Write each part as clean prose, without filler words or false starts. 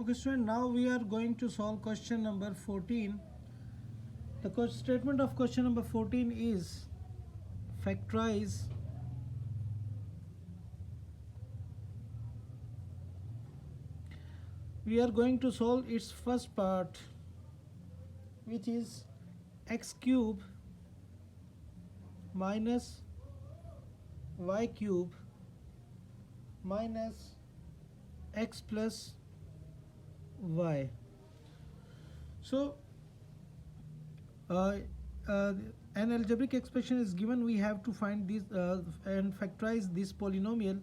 Okay, student, now we are going to solve question number 14. The statement of question number 14 is factorize we are going to solve its first part, which is x cube minus y cube minus x plus y. So uh, uh, an algebraic expression is given. We have to find this and factorize this polynomial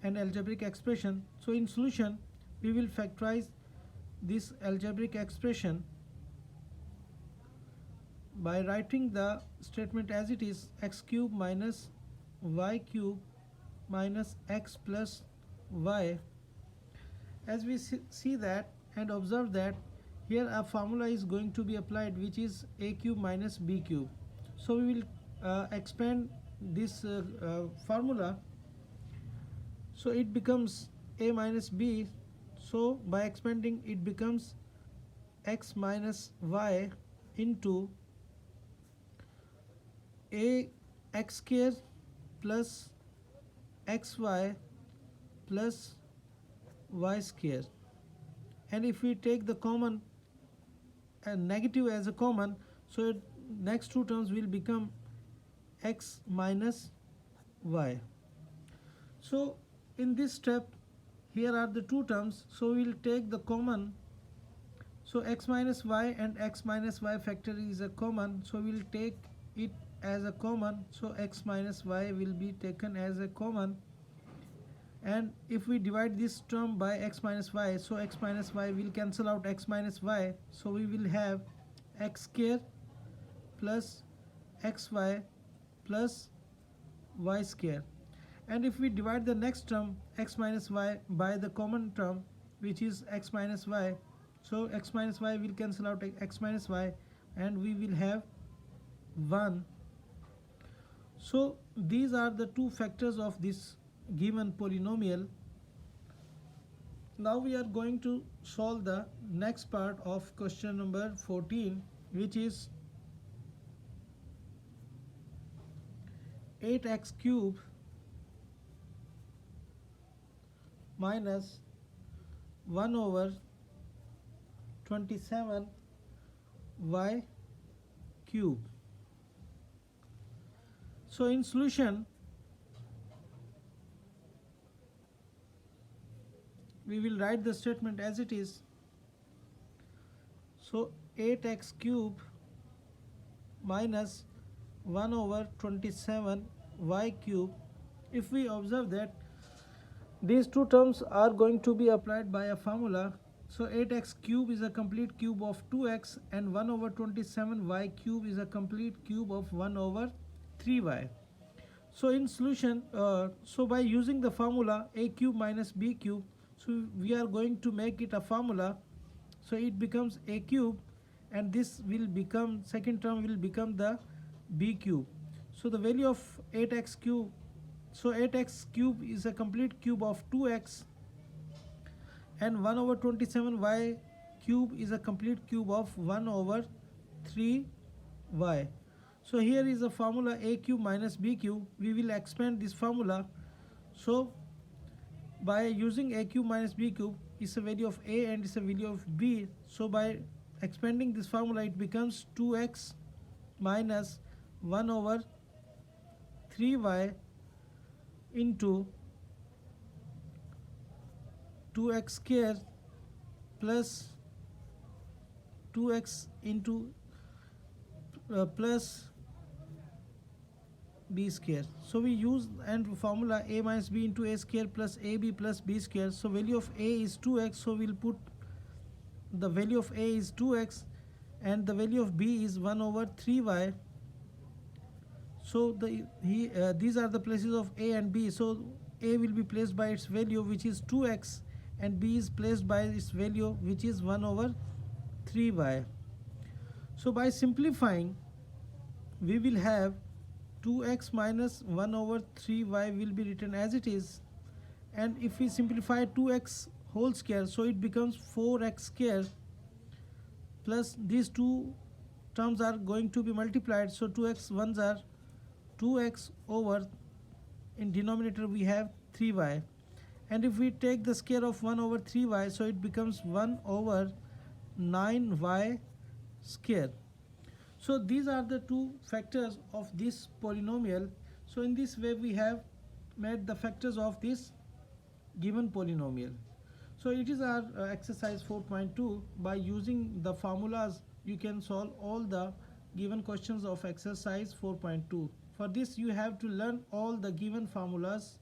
and algebraic expression. So in solution we will factorize this algebraic expression by writing the statement as it is: x cube minus y cube minus x plus y. As we see that and observe that here a formula is going to be applied, which is a cube minus b cube. So we will expand this formula, so it becomes a minus b. So by expanding it becomes x minus y into a x square plus xy plus y square. And if we take the common negative as a common, so next two terms will become x minus y. So in this step here are the two terms, so we will take the common. So x minus y and x minus y factor is a common, so we will take it as a common. So x minus y will be taken as a common, and if we divide this term by x minus y, so x minus y will cancel out x minus y, so we will have x square plus xy plus y square. And if we divide the next term x minus y by the common term, which is x minus y, so x minus y will cancel out x minus y and we will have 1. So these are the two factors of this given polynomial. Now we are going to solve the next part of question number 14, which is 8x cube minus 1 over 27 y cube. So in solution we will write the statement as it is. So 8x cube minus 1 over 27 y cube. If we observe that these two terms are going to be applied by a formula, so 8x cube is a complete cube of 2x and 1 over 27 y cube is a complete cube of 1 over 3y. So in solution, so by using the formula a cube minus b cube, so we are going to make it a formula. So it becomes a cube, and this will become, second term will become the b cube. So the value of 8x cube, so 8x cube is a complete cube of 2x and 1 over 27 y cube is a complete cube of 1 over 3y. So here is the formula a cube minus b cube. We will expand this formula. So by using a cube minus b cube is a value of a and is a value of b. So by expanding this formula it becomes 2x minus 1 over 3y into 2x square plus 2x into plus b square. So we use and formula a minus b into a square plus ab plus b square. So value of a is 2x, so we'll put the value of a is 2x and the value of b is 1 over 3y. So these are the places of a and b. So a will be placed by its value, which is 2x, and b is placed by its value, which is 1 over 3y. So by simplifying we will have 2x minus 1 over 3y will be written as it is, and if we simplify 2x whole square, so it becomes 4x square plus these two terms are going to be multiplied, so 2x ones are 2x over, in denominator we have 3y, and if we take the square of 1 over 3y, so it becomes 1 over 9y square. So these are the two factors of this polynomial. So in this way we have made the factors of this given polynomial. So it is our exercise 4.2. By using the formulas you can solve all the given questions of exercise 4.2. For this you have to learn all the given formulas